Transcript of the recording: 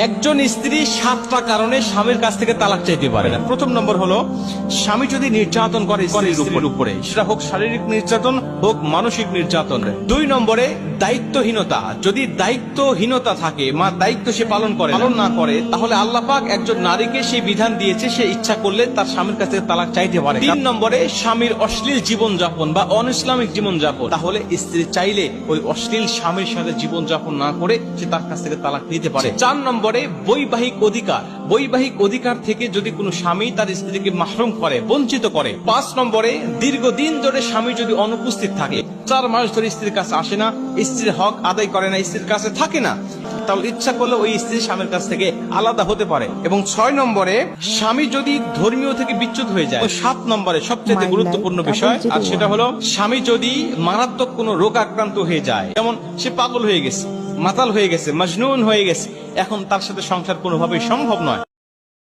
একজন স্ত্রী 7টা কারণে স্বামীর কাছ থেকে তালাক চাইতে পারে না। প্রথম নম্বর হলো, স্বামী যদি নির্যাতন করে স্ত্রীর উপরে, সেটা হোক শারীরিক নির্যাতন হোক মানসিক নির্যাতন। 2 নম্বরে দায়িত্বহীনতা, যদি দায়িত্বহীনতা থাকে, দায়িত্ব সে পালন না করে, তাহলে আল্লাহ পাক একজন নারীকে সেই বিধান দিয়েছে, সে ইচ্ছা করলে তার স্বামীর কাছ থেকে তালাক চাইতে পারে। 3 নম্বরে স্বামীর অশ্লীল জীবনযাপন বা অনইসলামিক জীবনযাপন, তাহলে স্ত্রী চাইলে ওই অশ্লীল স্বামীর সাথে জীবনযাপন না করে সে তার কাছ থেকে তালাক নিতে পারে। 4 নম্বরে বৈবাহিক অধিকার, বৈবাহিক অধিকার থেকে যদি কোনো স্বামী তার স্ত্রীকে মাহরুম করে, বঞ্চিত করে। 5 নম্বরে দীর্ঘদিন ধরে স্বামী যদি অনুপস্থিত থাকে, 4 মাস ধরে স্ত্রীর কাছে আসে না, স্ত্রীর হক আদায় করে না, স্ত্রীর কাছে থাকে না, তাহলে ইচ্ছা করলে ওই স্ত্রী স্বামীর কাছ থেকে আলাদা হতে পারে। এবং 6 নম্বরে স্বামী যদি ধর্মীয় থেকে বিচ্যুত হয়ে যায়। 7 নম্বরে সবচেয়ে গুরুত্বপূর্ণ বিষয়, আর সেটা হলো স্বামী যদি মারাত্মক কোনো রোগ আক্রান্ত হয়ে যায়, যেমন সে পাগল হয়ে গেছে, মাতাল হয়ে গেছে, মজনুন হয়ে গেছে, এখন তার সাথে সংসার কোনোভাবেই সম্ভব নয়।